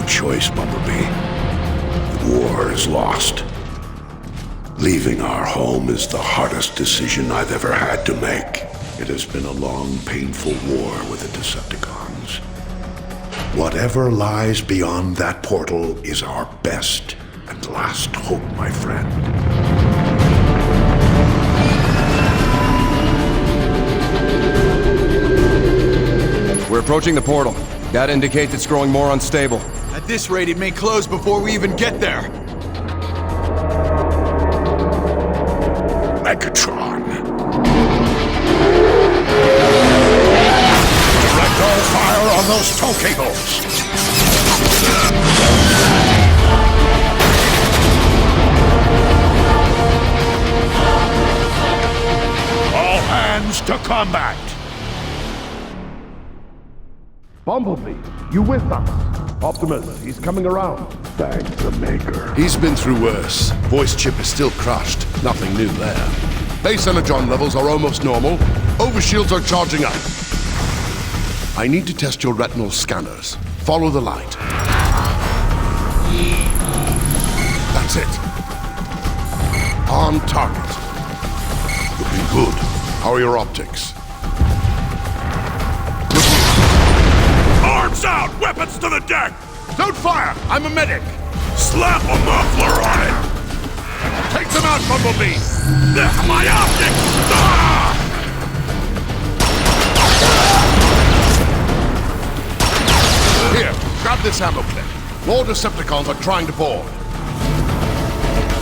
choice, Bumblebee. The war is lost. Leaving our home is the hardest decision I've ever had to make. It has been a long, painful war with the Decepticons. Whatever lies beyond that portal is our best and last hope, my friend. We're approaching the portal. That indicates it's growing more unstable. At this rate, it may close before we even get there. Megatron. Direct all fire on those tow cables. All hands to combat. Bumblebee, you with us? Optimus, he's coming around. Thank the Maker. He's been through worse. Voice chip is still crushed. Nothing new there. Base energon levels are almost normal. Overshields are charging up. I need to test your retinal scanners. Follow the light. That's it. On target. Looking good. How are your optics? Arms out! Weapons to the deck! Don't fire! I'm a medic! Slap a muffler on it! Take them out, Bumblebee! My optics! Ah! Here, grab this ammo clip. More Decepticons are trying to board.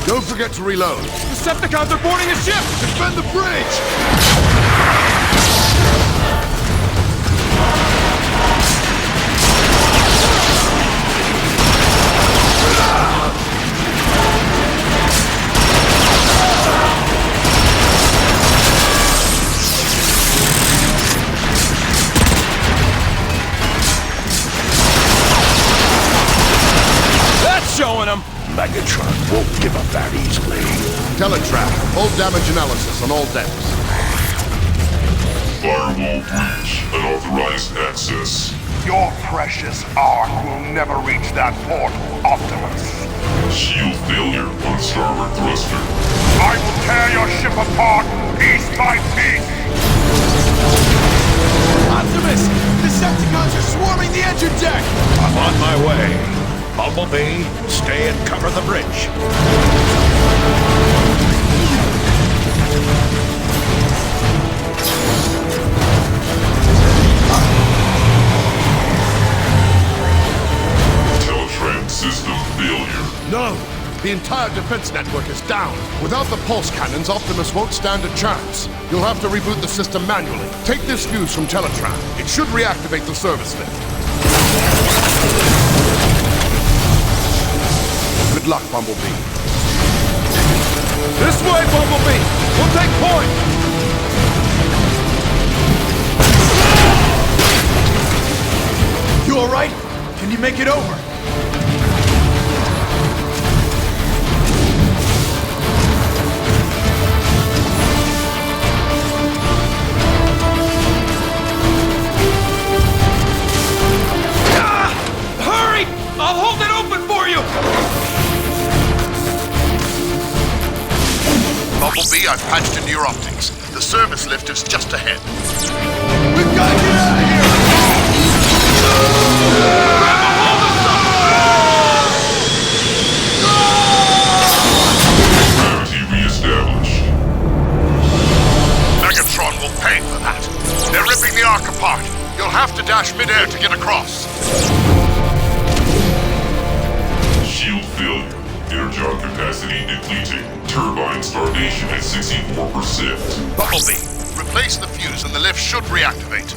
Don't forget to reload. Decepticons are boarding a ship! Defend the bridge! Showing them! Megatron won't give up that easily. Teletrap. Full damage analysis on all decks. Firewall breach. Unauthorized access. Your precious Ark will never reach that portal, Optimus. Shield failure on starboard thruster. I will tear your ship apart, piece by piece! Optimus! Decepticons are swarming the engine deck! I'm on my way. Bumblebee, stay and cover the bridge. Teletran system failure. No! The entire defense network is down. Without the pulse cannons, Optimus won't stand a chance. You'll have to reboot the system manually. Take this fuse from Teletran. It should reactivate the service lift. Good luck, Bumblebee. This way, Bumblebee! We'll take point! You alright? Can you make it over? Hurry! I'll hold it open for you! Bumblebee, I've patched into your optics. The service lift is just ahead. We've got to get out of here! Gravity reestablished. Megatron will pay for that. They're ripping the Ark apart. You'll have to dash midair to get across. Shield failure. Energon capacity depleting. Turbine starvation at 64%. Bumblebee, replace the fuse and the lift should reactivate.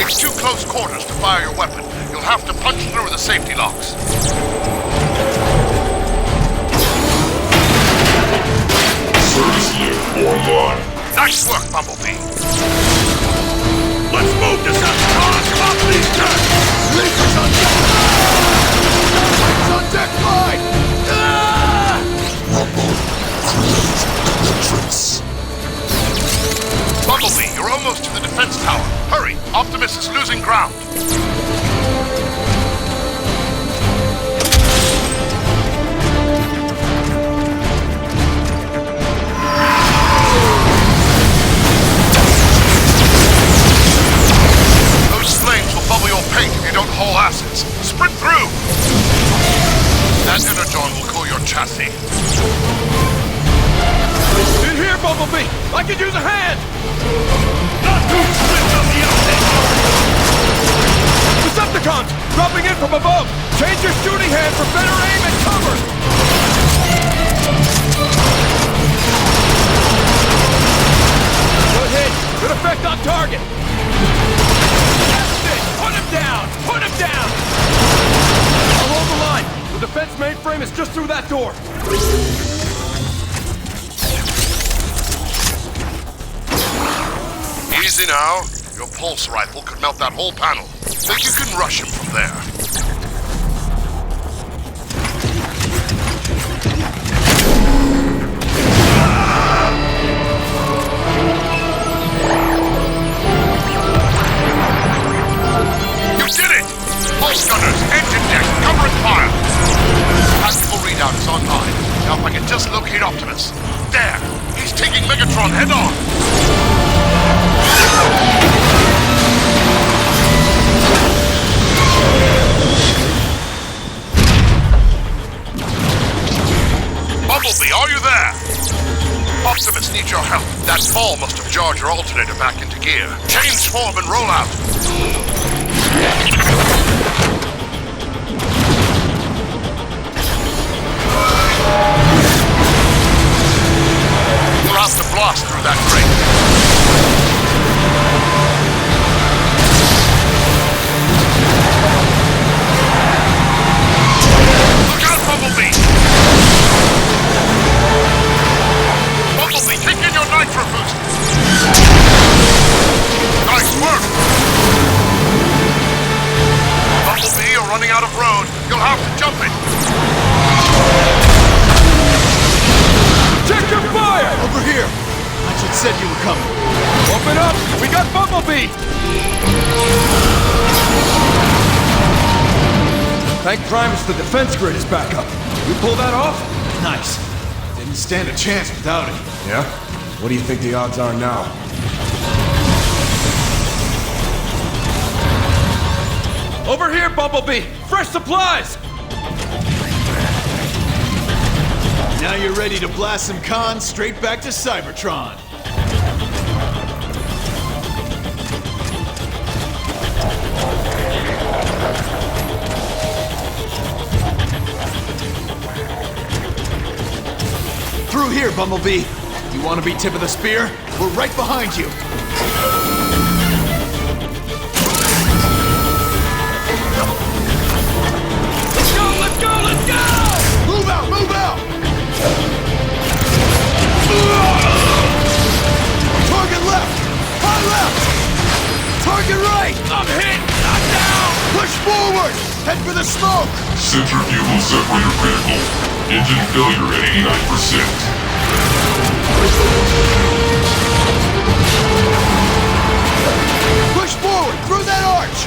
It's too close quarters to fire your weapon. You'll have to punch through the safety locks. Service lift online. Nice work, Bumblebee. Let's move, Decepticons! Come off these decks! Lasers on deck! chassis. In here, Bumblebee! I could use a hand! Not too swift on the update! Decepticons! Dropping in from above! Change your shooting hand for better aim and cover! Good hit! Good effect on target! That's it! Put him down! Put him down! I'll hold the line! The defense mainframe is just through that door! Easy now. Your pulse rifle could melt that whole panel. Think you can rush him from there. You did it! Pulse gunners, engine deck, cover and fire! Tactical readout is online. Now if I can just locate Optimus. There! He's taking Megatron head on! Bumblebee, are you there? Optimus needs your help. That fall must have jarred your alternator back into gear. Change form and roll out. We'll have to blast through that crate. Look out, Bumblebee! Bumblebee, kick in your nitro boost! Nice work! Bumblebee, you're running out of road. You'll have to jump it. Check your fire! Over here! Hatchet said you were coming. Open up! We got Bumblebee! Thank Primus the defense grid is back up. You pull that off? Nice. Didn't stand a chance without it. Yeah? What do you think the odds are now? Over here, Bumblebee! Fresh supplies! Now you're ready to blast some cons straight back to Cybertron. Through here, Bumblebee. You want to be tip of the spear? We're right behind you. Let's go, let's go, let's go! Move out, move out! Target left! High left! Target right! I'm hit! Knocked down! Push forward! Head for the smoke! Centrifugal separator critical. Engine failure at 89%. Push forward! Through that arch!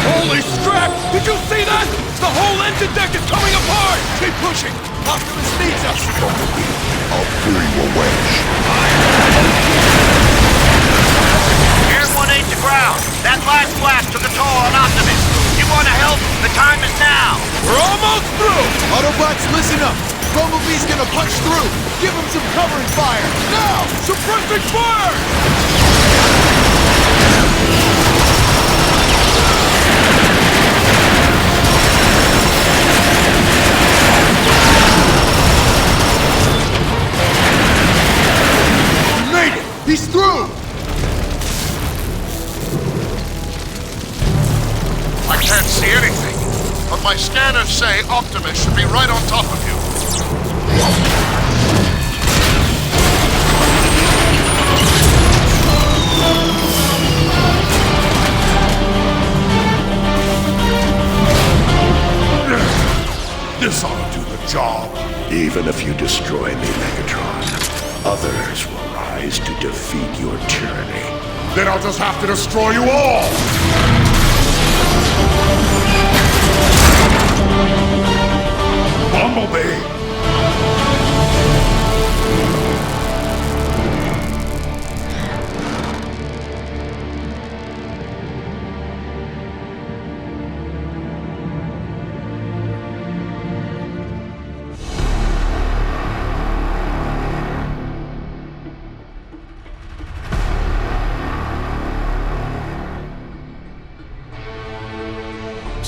Holy scrap! Did you see that? The whole engine deck is coming apart! Keep pushing! Optimus needs us! I'll free your wedge. Air 1-8 to ground. That last blast took a toll on Optimus. You want to help? The time is now. We're almost through! Autobots, listen up! Bumblebee's gonna punch through! Give him some cover and fire! Now! Suppressing fire! We made it! He's through! I can't see anything, but my scanners say Optimus should be right on top of you. This ought to do the job. Even if you destroy me, Megatron, others will rise to defeat your tyranny. Then I'll just have to destroy you all!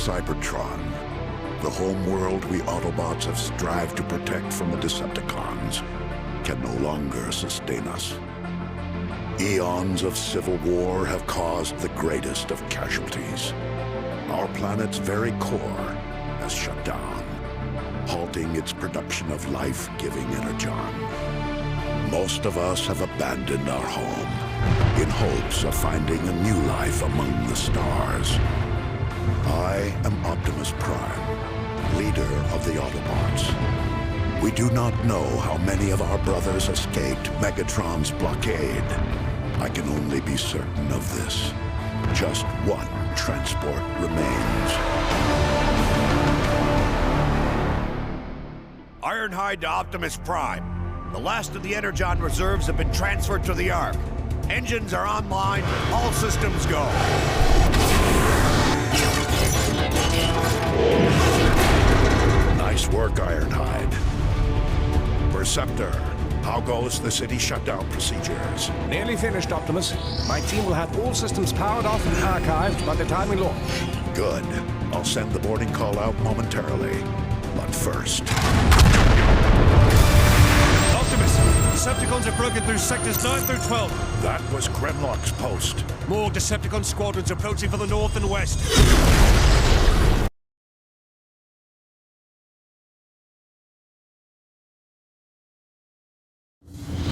cybertron, the home world we Autobots have strived to protect from the Decepticons, can no longer sustain us. Eons of civil war have caused the greatest of casualties. Our planet's very core has shut down, halting its production of life-giving energon. Most of us have abandoned our home in hopes of finding a new life among the stars. I am Optimus Prime, leader of the Autobots. We do not know how many of our brothers escaped Megatron's blockade. I can only be certain of this. Just one transport remains. Ironhide to Optimus Prime. The last of the Energon reserves have been transferred to the Ark. Engines are online, all systems go. Nice work, Ironhide. Perceptor, how goes the city shutdown procedures? Nearly finished, Optimus. My team will have all systems powered off and archived by the time we launch. Good. I'll send the boarding call out momentarily. But first... Optimus, Decepticons have broken through sectors 9 through 12. That was Grimlock's post. More Decepticon squadrons approaching from the north and west.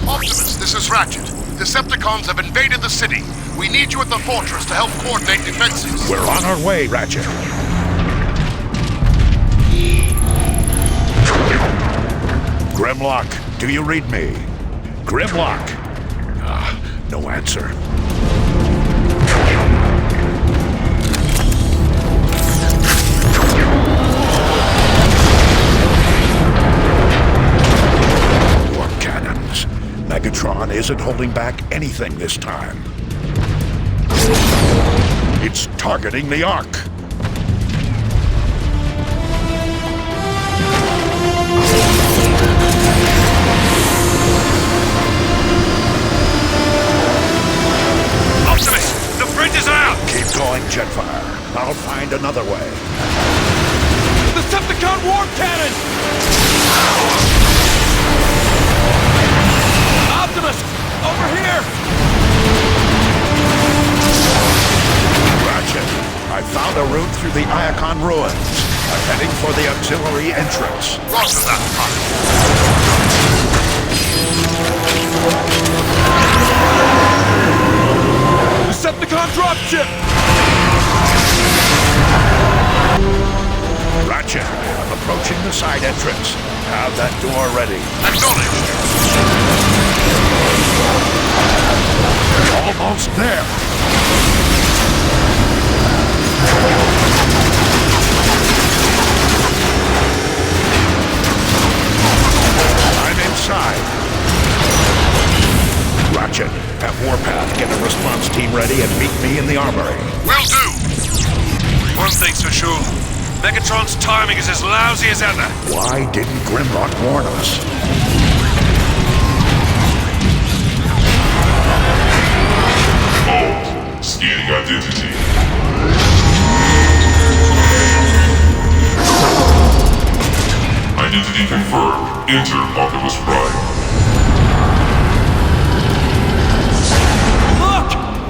Optimus, this is Ratchet. Decepticons have invaded the city. We need you at the fortress to help coordinate defenses. We're on our way, Ratchet. Grimlock, do you read me? Grimlock! No answer. More cannons. Megatron isn't holding back anything this time. It's targeting the Ark. Optimus, the bridge is out! Keep going, Jetfire. I'll find another way. The Decepticon warp cannon! Optimus, over here! Ratchet, I found a route through the Iacon ruins. I'm heading for the auxiliary entrance. Roger that, Prime. Decepticon dropship! Ratchet, I'm approaching the side entrance. Have that door ready. Acknowledged. Almost there. I'm inside. Ratchet, have Warpath get a response team ready and meet me in the armory. Will do. One thing's for sure. Megatron's timing is as lousy as ever. Why didn't Grimlock warn us? Vault. Scanning identity. Identity confirmed. Enter Optimus Prime. Look!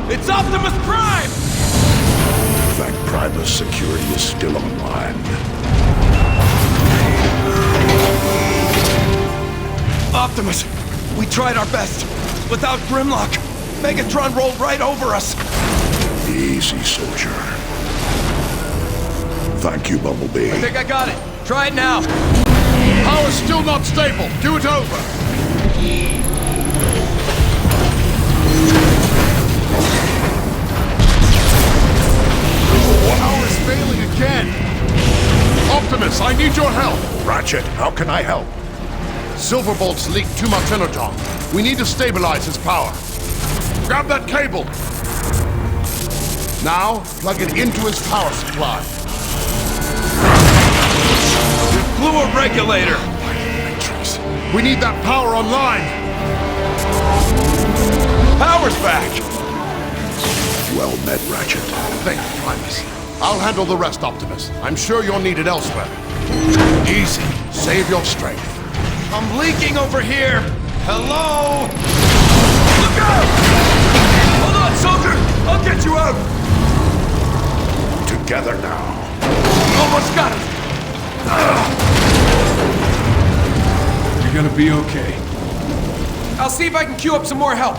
It's Optimus Prime! Thank Primus security is still online. Optimus, we tried our best. Without Grimlock, Megatron rolled right over us. Easy, soldier. Thank you, Bumblebee. I think I got it. Try it now. Power's still not stable. Do it over. Power's failing again. Optimus, I need your help. Ratchet, how can I help? Silverbolt's leaked too much energon. We need to stabilize his power. Grab that cable. Now, plug it into his power supply. You blew a regulator. We need that power online. Power's back. Well met, Ratchet. Thank you, Primus. I'll handle the rest, Optimus. I'm sure you're needed elsewhere. Easy. Save your strength. I'm leaking over here! Hello? Look out! Hold on, soldier! I'll get you out! Together now. Almost got it! You're gonna be okay. I'll see if I can queue up some more help.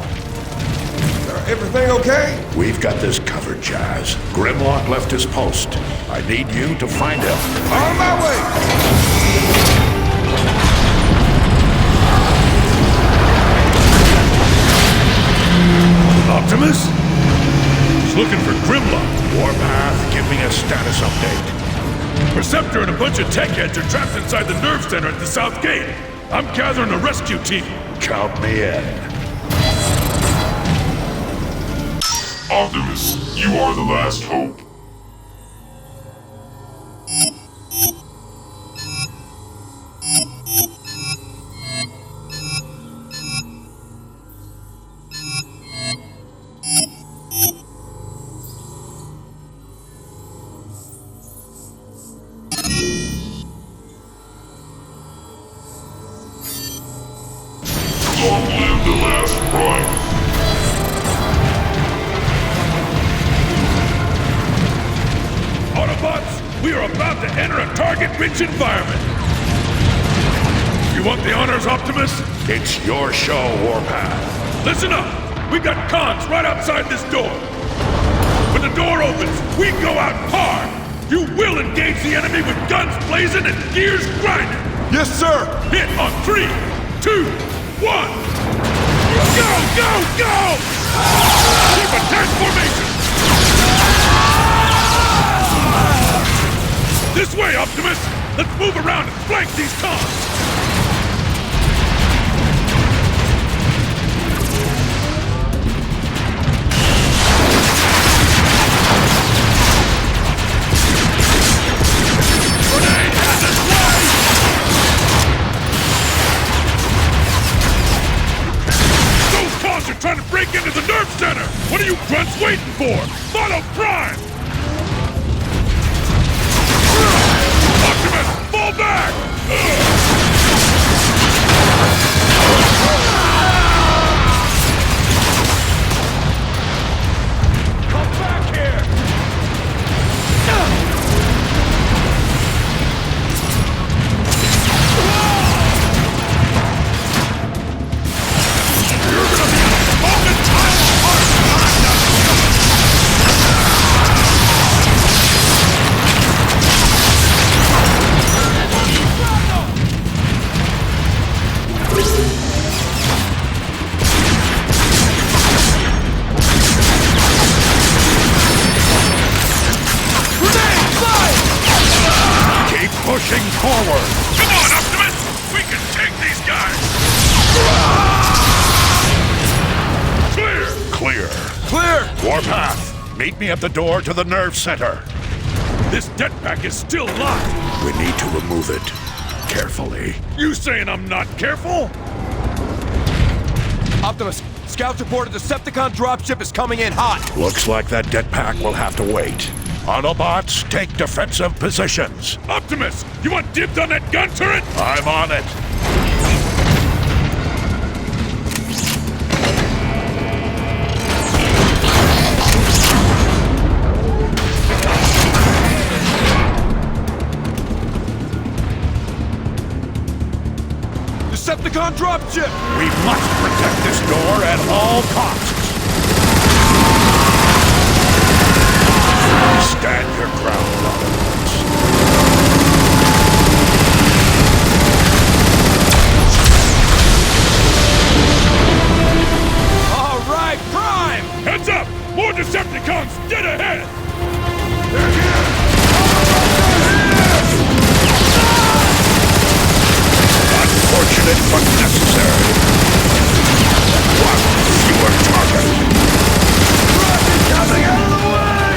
Everything okay? We've got this covered, Jazz. Grimlock left his post. I need you to find him. On my way! Optimus? He's looking for Grimlock. Warpath, give me a status update. Perceptor and a bunch of tech heads are trapped inside the nerve center at the south gate. I'm gathering a rescue team. Count me in. Optimus, you are the last hope. Long live the last Prime. Autobots, we are about to enter a target-rich environment. You want the honors, Optimus? It's your show, Warpath. Listen up! We got cons right outside this door. When the door opens, we go out hard. You will engage the enemy with guns blazing and gears grinding. Yes, sir! Hit on 3, 2, 1. Go, go, go! Keep attack formation! This way, Optimus! Let's move around and flank these cons! Grenade hazard way! Those cons are trying to break into the nerve center! What are you grunts waiting for? Mono Prime! Optimus, fall back! Come back here! You're gonna be a smoking tile apart behind us! Keep pushing forward. Come on, Optimus! We can take these guys! Clear! Clear. Clear! Warpath, meet me at the door to the nerve center. This jetpack is still locked! We need to remove it. Carefully. You saying I'm not careful? Optimus, scouts report a Decepticon dropship is coming in hot. Looks like that jetpack will have to wait. Autobots, take defensive positions. Optimus, you want dibs on that gun turret? I'm on it. Decepticon dropship! We must protect this door at all costs. Stand your ground, Autobots. All right, Prime! Heads up! More Decepticons dead ahead! Unfortunate but necessary. One fewer target. Coming out of the way!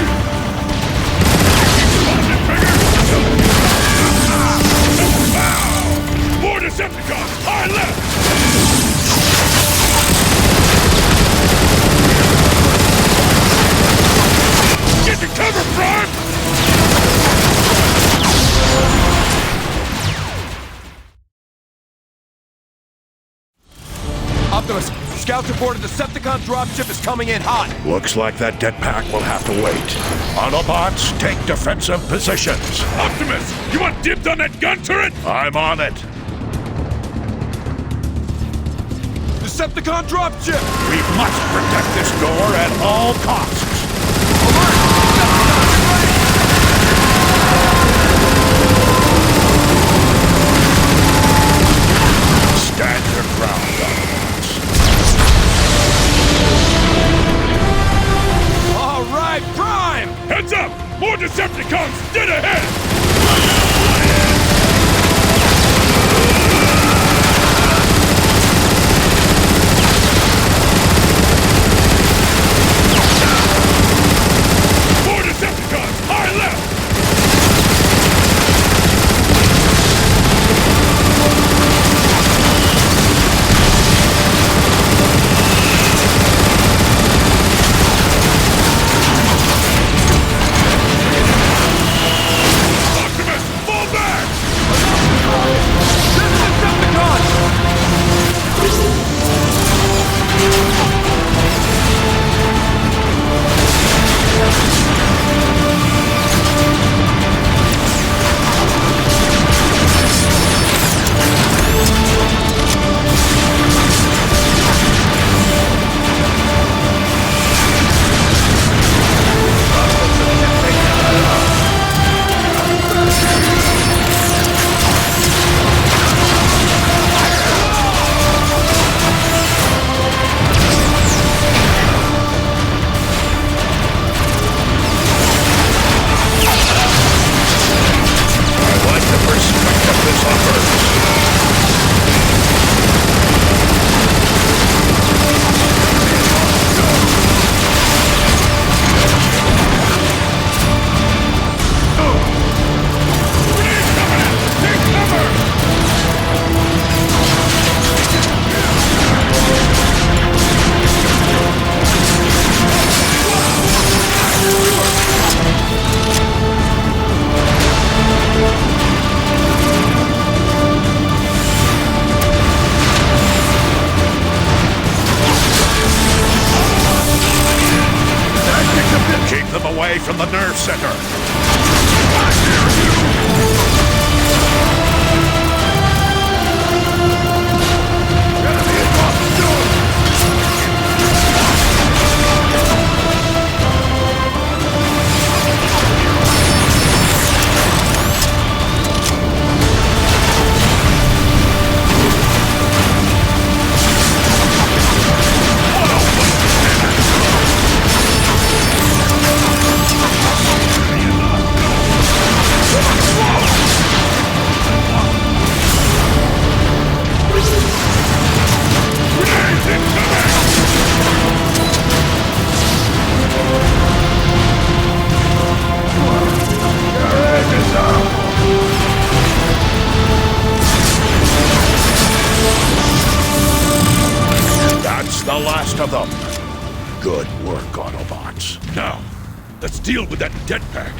More Decepticons! High left! Get to cover, Prime! Scouts report a Decepticon dropship is coming in hot. Looks like that jetpack will have to wait. Autobots, take defensive positions. Optimus, you want dibs on that gun turret? I'm on it. Decepticon dropship! We must protect this door at all costs. Stand your ground, Autobots. All right, Prime! Heads up! More Decepticons dead ahead! More Decepticons! High left! Optimus, fall back! This is Decepticon! I like the perspective this offers. Take cover! Keep them away from the nerve center. That's the last of them. Good work, Autobots. Now, let's deal with that jetpack.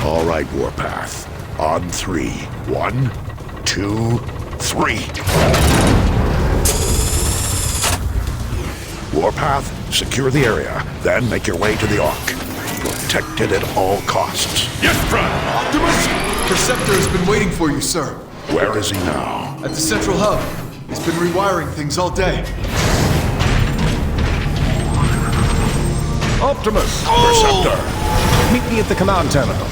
All right, Warpath. On three. 1, 2, 3. Warpath, secure the area, then make your way to the Ark. Protect it at all costs. Yes, Prime! Optimus? Perceptor has been waiting for you, sir. Where is he now? At the central hub. He's been rewiring things all day. Optimus! Perceptor! Meet me at the command terminal.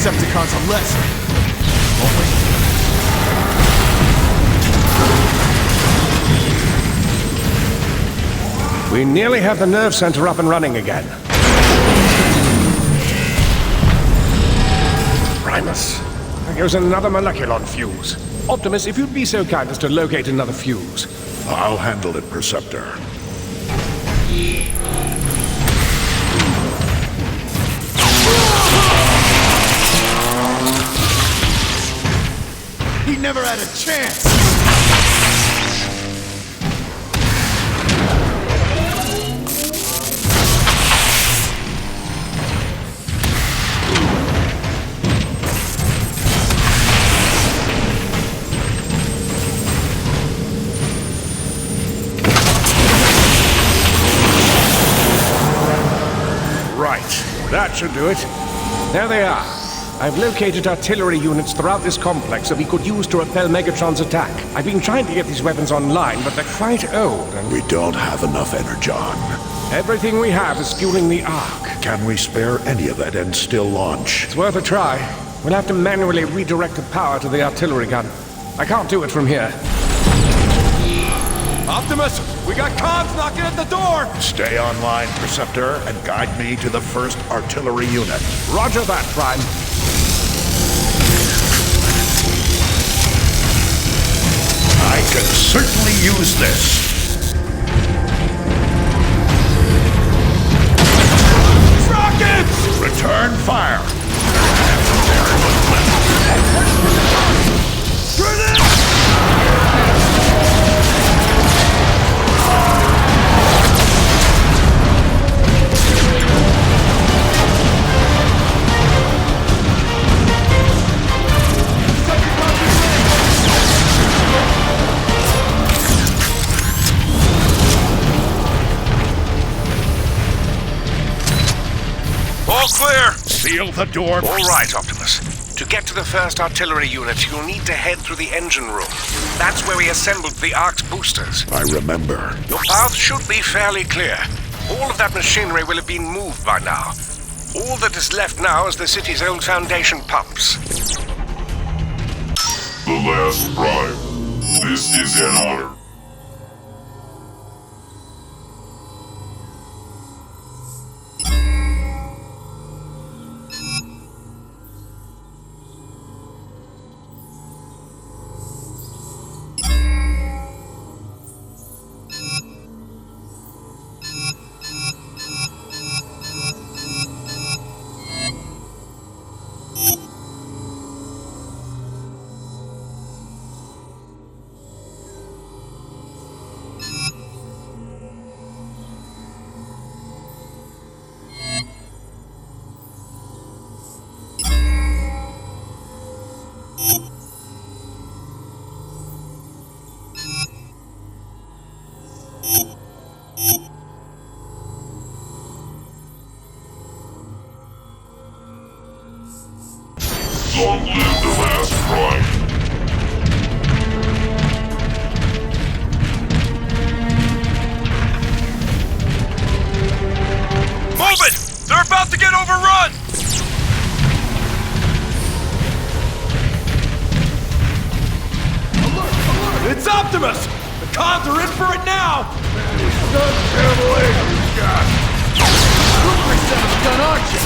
Decepticons a lesson. We nearly have the nerve center up and running again. Primus, there goes another moleculon fuse. Optimus, if you'd be so kind as to locate another fuse. I'll handle it, Perceptor. He never had a chance! Right, that should do it. There they are. I've located artillery units throughout this complex that we could use to repel Megatron's attack. I've been trying to get these weapons online, but they're quite old and... We don't have enough energon. Everything we have is fueling the Ark. Can we spare any of it and still launch? It's worth a try. We'll have to manually redirect the power to the artillery gun. I can't do it from here. Optimus, we got cons knocking at the door! Stay online, Perceptor, and guide me to the first artillery unit. Roger that, Prime. I can certainly use this. Rockets! Return fire. All clear! Seal the door. All right, Optimus. To get to the first artillery unit, you'll need to head through the engine room. That's where we assembled the Ark's boosters. I remember. Your path should be fairly clear. All of that machinery will have been moved by now. All that is left now is the city's old foundation pumps. The last prime. This is an honor. Long live the last prime. Move it! They're about to get overrun! Alert! Alert! It's Optimus! The cons are in for it now! Super son of a gun, aren't you?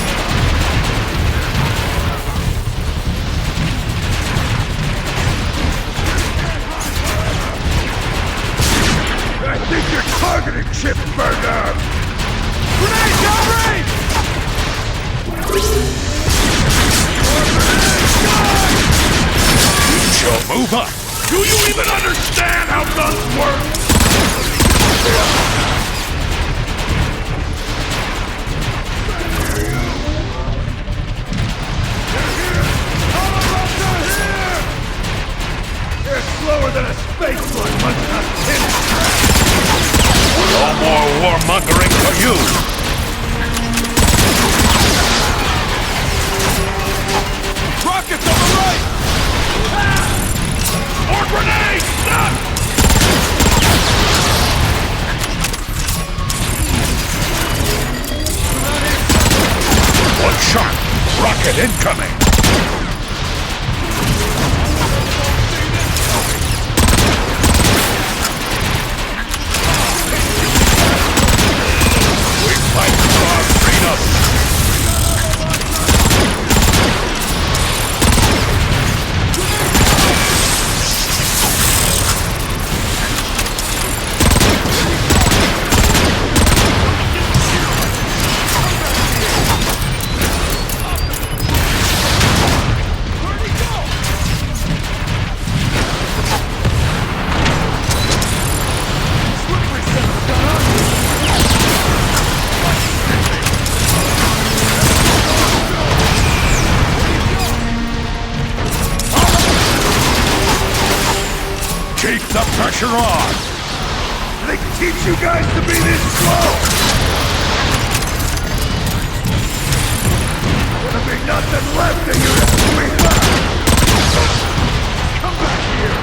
I think your targeting chip burned out. Grenade downrange! Joe, move up. Do you even understand how guns work? They're slower than a space one, but not No more warmongering for you! Rockets on the right! More grenades! Stop! One shot. Rocket incoming. We fight for our freedom. the pressure on! They teach you guys to be this slow! There'll be nothing left of you to sweep up! Come back here!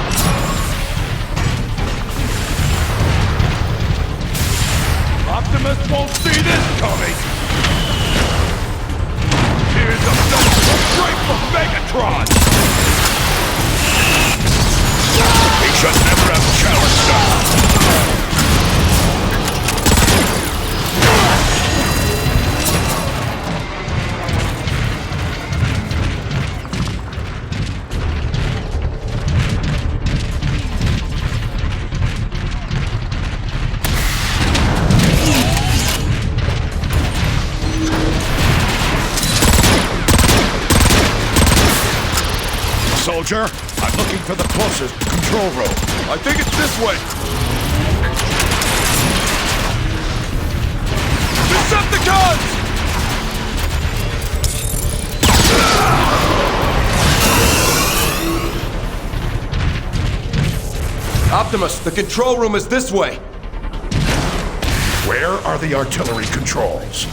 Optimus won't see this coming! Here's a message straight from Megatron! He should never have challenged us! Soldier, I'm looking for the closest control room. I think it's this way. Decepticons! Optimus, the control room is this way. Where are the artillery controls?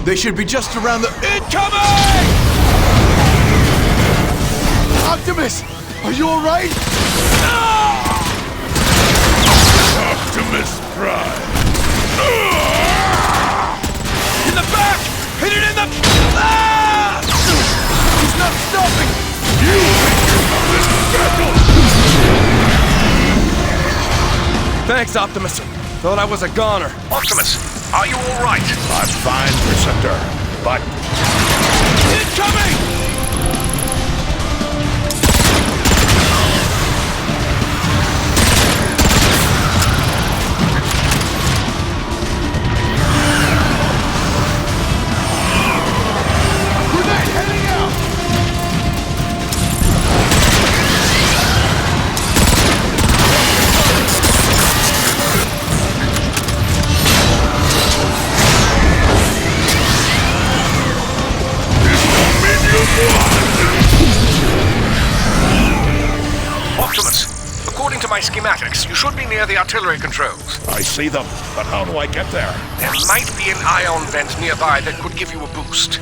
They should be just around the... Incoming! Optimus! Are you alright? Optimus Prime! In the back! Hit it in the... He's not stopping! You think you're something special! Thanks, Optimus. Thought I was a goner. Optimus, are you alright? I'm fine, Preceptor, but... Incoming! Optimus, according to my schematics, you should be near the artillery controls. I see them, but how do I get there? There might be an ion vent nearby that could give you a boost.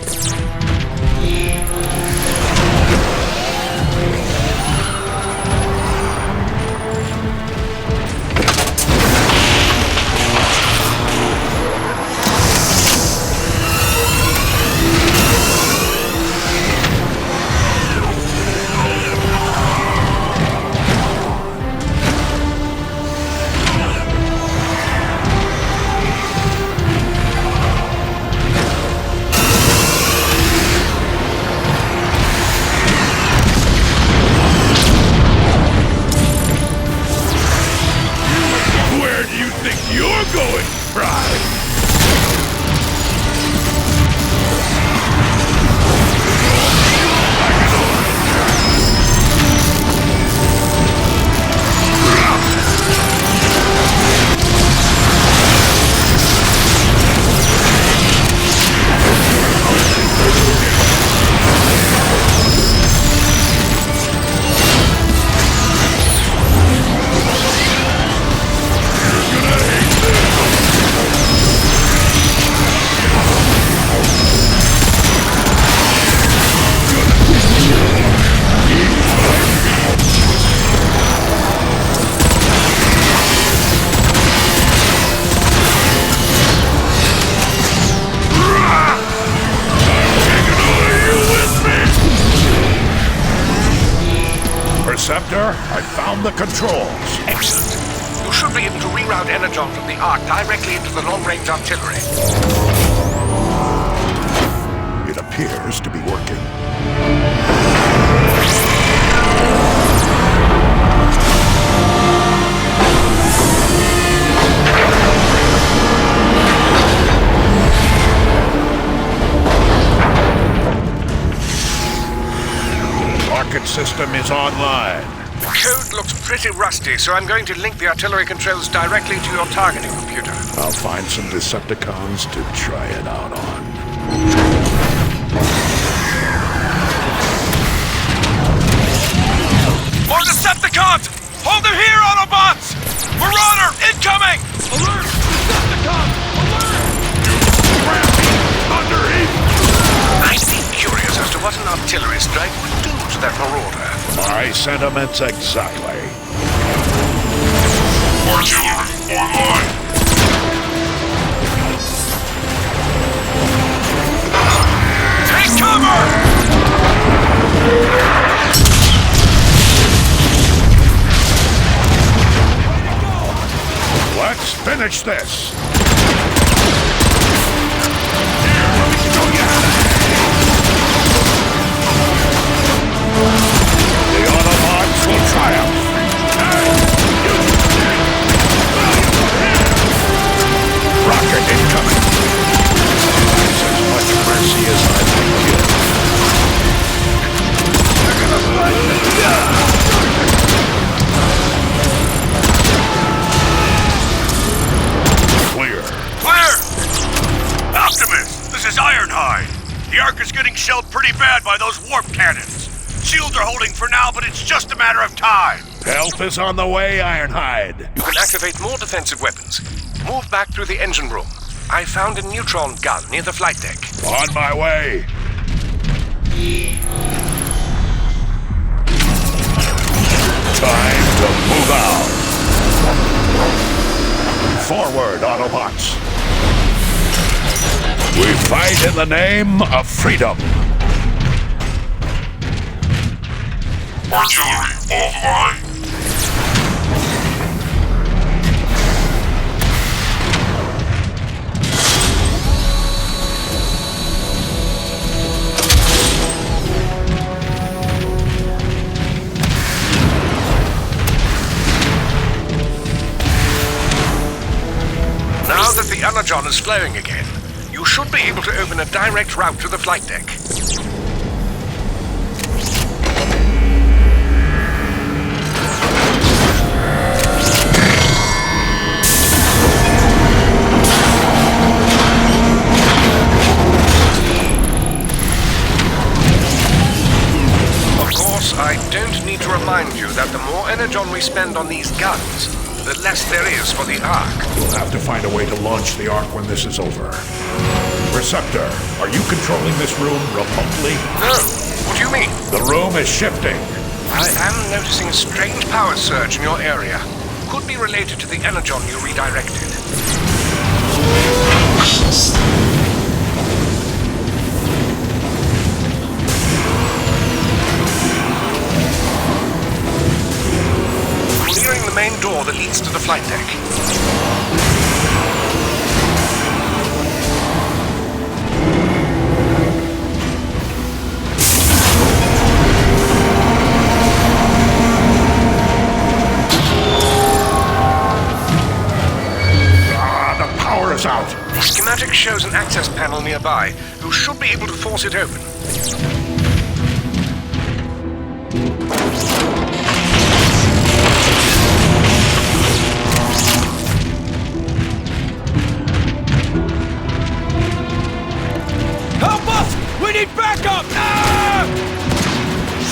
Interceptor, I found the controls. Excellent. You should be able to reroute energon from the Ark directly into the long-range artillery. It appears to be working. Rocket system is online. The code looks pretty rusty, so I'm going to link the artillery controls directly to your targeting computer. I'll find some Decepticons to try it out on. More Decepticons! Hold them here! Alert! Decepticons! Alert! Ramping thunderheat! I'd be curious as to what an artillery strike would do to that marauder. My sentiments exactly. Artillery online. Take cover! Let's finish this! The Autobots will triumph! Rocket incoming! That's as much mercy as I can give. Clear. Clear! Optimus, this is Ironhide. The Ark is getting shelled pretty bad by those warp cannons. Shields are holding for now, but it's just a matter of time. Help is on the way, Ironhide. You can activate more defensive weapons. Move back through the engine room. I found a neutron gun near the flight deck. On my way. Time to move out. Forward, Autobots. We fight in the name of freedom. Artillery online. Now that the Energon is flowing again, you should be able to open a direct route to the flight deck. Of course, I don't need to remind you that the more Energon we spend on these guns, the less there is for the Ark. We'll have to find a way to launch the Ark when this is over. Receptor, are you controlling this room remotely? No. What do you mean? The room is shifting. I am noticing a strange power surge in your area. Could be related to the Energon you redirected. Clearing the main door that leads to the flight deck. The power is out. The schematic shows an access panel nearby. You should be able to force it open. Help us! We need backup! Ah!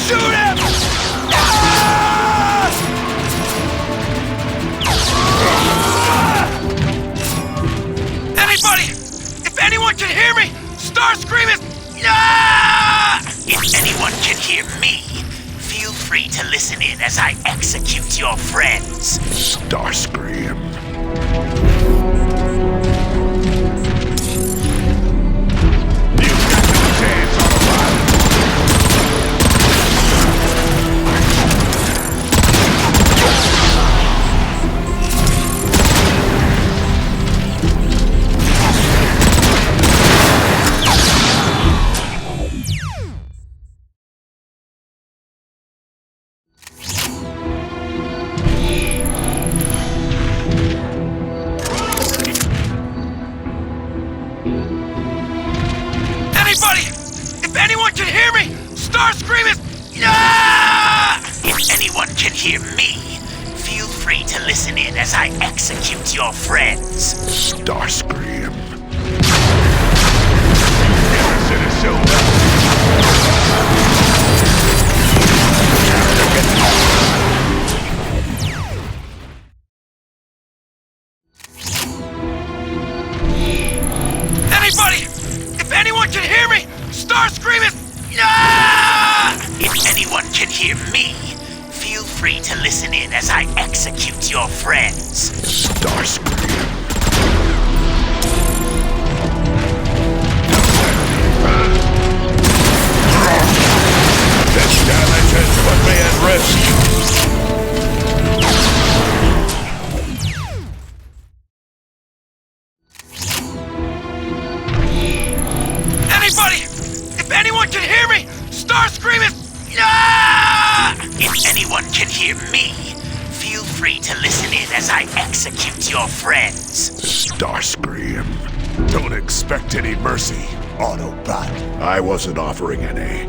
Shoot him! Ah! Anybody! If anyone can hear me, Starscream is... Ah! If anyone can hear me, feel free to listen in as I execute your friends. Starscream. You've got no chance, Autobot. Anybody! If anyone can hear me, Starscream is... Ah! If anyone can hear me, feel free to listen in as I execute your friends. Starscream. can hear me, feel free to listen in as I execute your friends. Starscream. This damage has put me at risk. Anybody! If anyone can hear me! Starscream is... Ah! If anyone can hear me, feel free to listen in as I execute your friends. Starscream. Don't expect any mercy, Autobot. I wasn't offering any.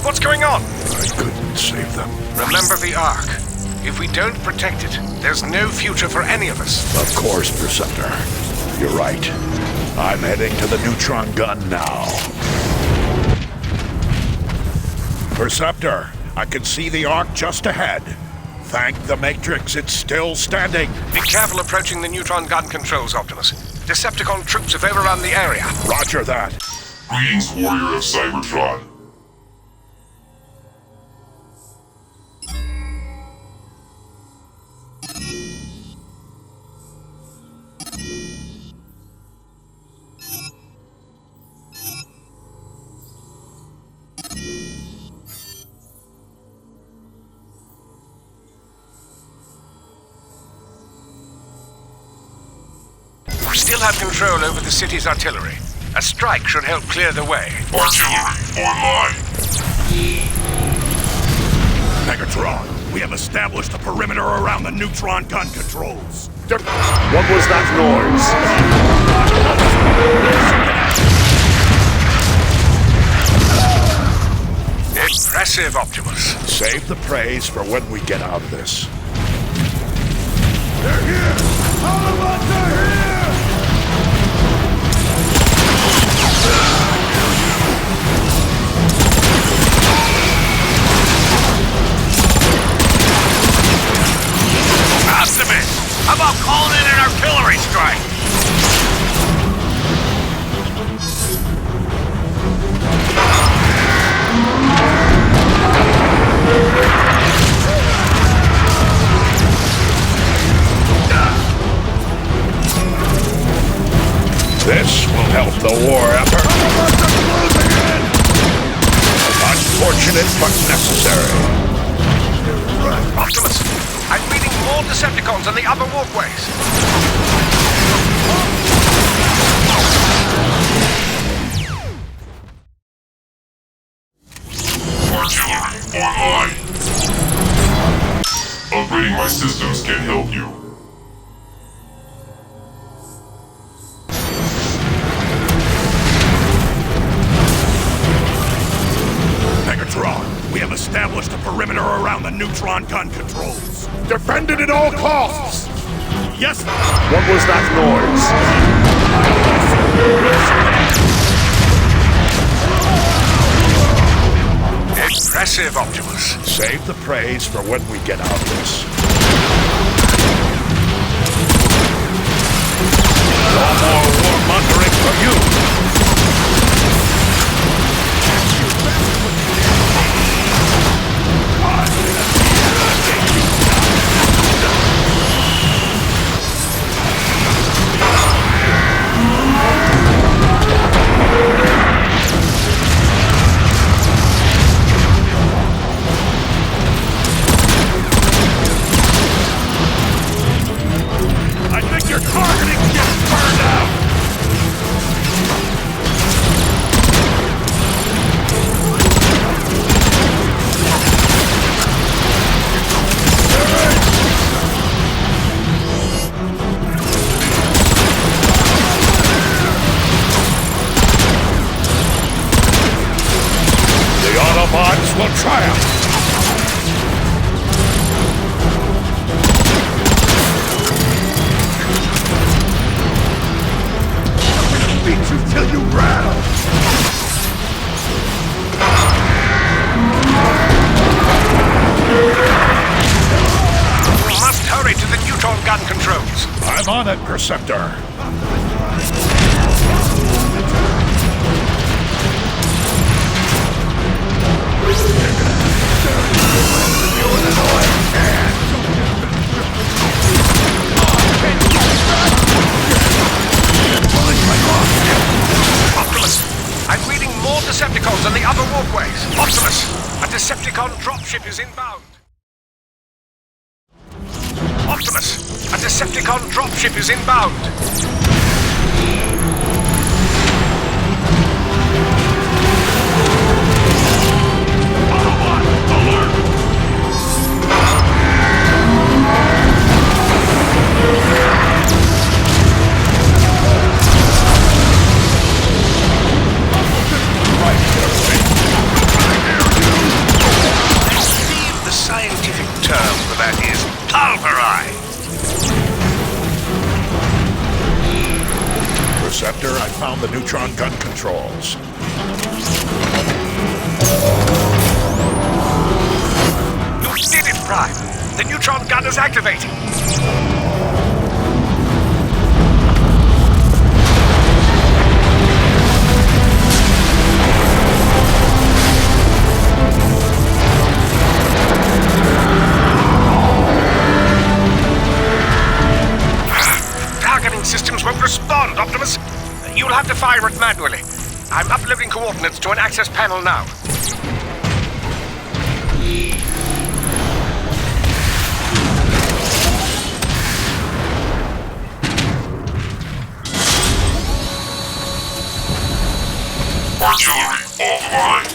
What's going on? I couldn't save them. Remember the Ark. If we don't protect it, there's no future for any of us. Of course, Preceptor. You're right. I'm heading to the neutron gun now. Preceptor, I can see the Ark just ahead. Thank the Matrix, it's still standing. Be careful approaching the neutron gun controls, Optimus. Decepticon troops have overrun the area. Roger that. Greetings, warrior of Cybertron. We still have control over the city's artillery. A strike should help clear the way. Artillery, online. Megatron, we have established a perimeter around the neutron gun controls. What was that noise? Impressive, Optimus. Save the praise for when we get out of this. They're here! Autobots are here! Optimus, how about calling in an artillery strike? This will help the war effort. Unfortunate, but necessary. Optimus, I'm reading more Decepticons on the upper walkways. Artillery online. Upgrading my systems can help you. Megatron, we have established a perimeter around the neutron gun controls. Defend it at all costs! Yes! What was that Impressive, Optimus. noise? Save the praise for when we get out of this. No more warmongering for you! I think your targeting gets burned out! The Autobots will triumph! Beat you till you rattle! We must hurry to the neutron gun controls. I'm on it, Perceptor. Optimus, I'm reading more Decepticons on the upper walkways. Optimus, a Decepticon dropship is inbound. Optimus, a Decepticon dropship is inbound. Autobot, alert! The scientific term for that is pulverized. Perceptor, I found the neutron gun controls. You did it, Prime. The neutron gun is activating. Targeting systems won't respond, Optimus. You'll have to fire it manually. I'm uploading coordinates to an access panel now. Artillery offline.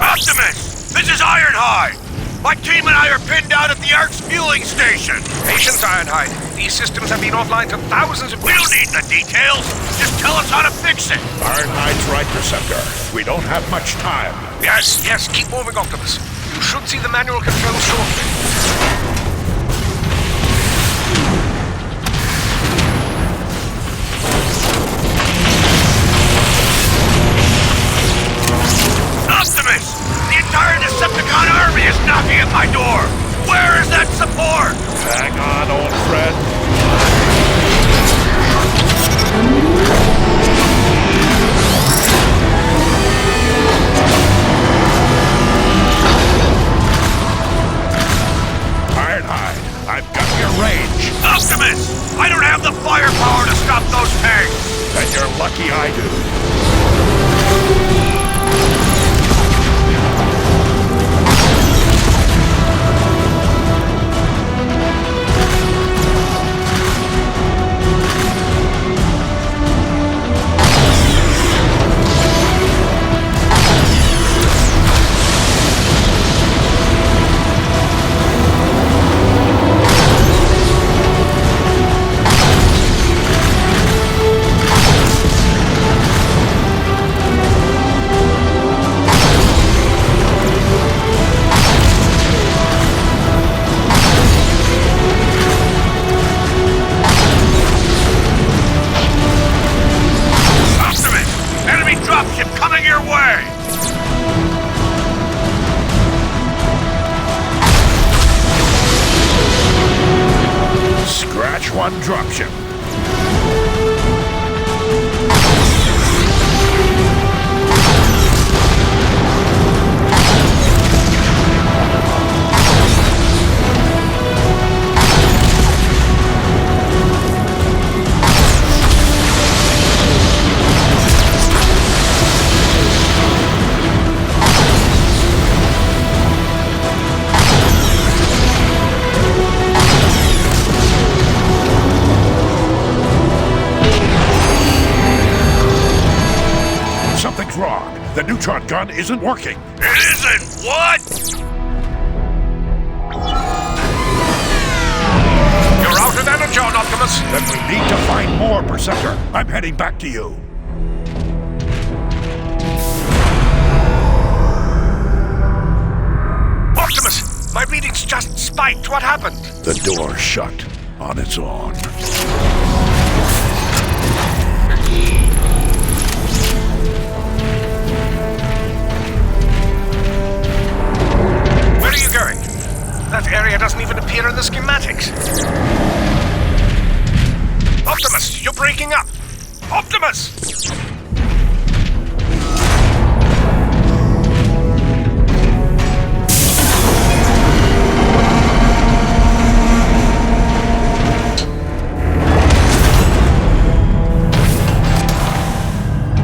Optimus, this is Ironhide. My team and I are pinned down at the Ark's fueling station. Patience, Ironhide. These systems have been offline for thousands of... We don't need the details. Just tell us how to fix it. Ironhide's right, Perceptor. We don't have much time. Yes, keep moving, Optimus. You should see the manual controls shortly. Optimus! The entire Decepticon army is knocking at my door! Where is that support? Hang on, old friend. Ironhide, I've got your range. Optimus! I don't have the firepower to stop those tanks! Then you're lucky I do. One dropship. Something's wrong. The neutron gun isn't working. It isn't? What? You're out of energy, Optimus. Then we need to find more, Perceptor. I'm heading back to you. Optimus, my readings just spiked. What happened? The door shut on its own. Where are you going? That area doesn't even appear in the schematics. Optimus, you're breaking up! Optimus!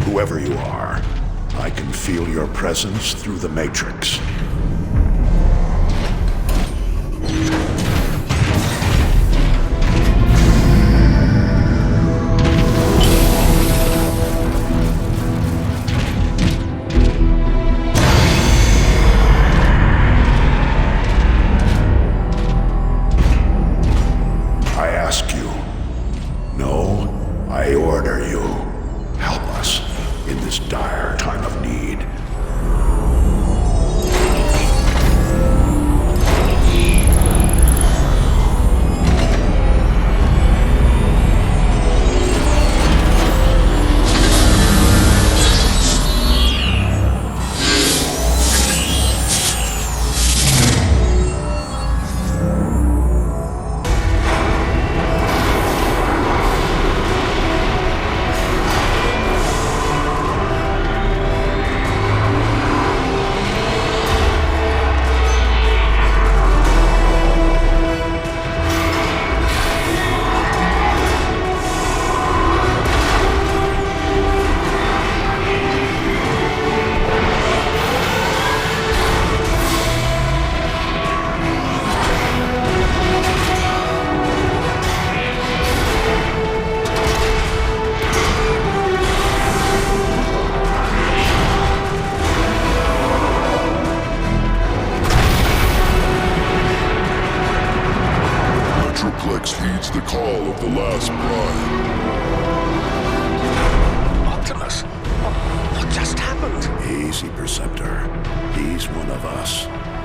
Whoever you are, I can feel your presence through the Matrix. I ask you. No, I order you. Help us in this dire time of need.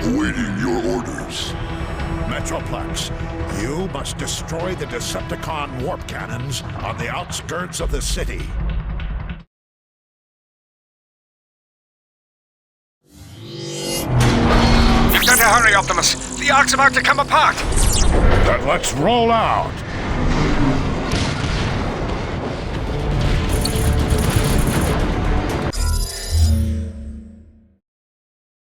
Awaiting your orders. Metroplex, you must destroy the Decepticon warp cannons on the outskirts of the city. You've got to hurry, Optimus. The Ark's about to come apart. Then let's roll out.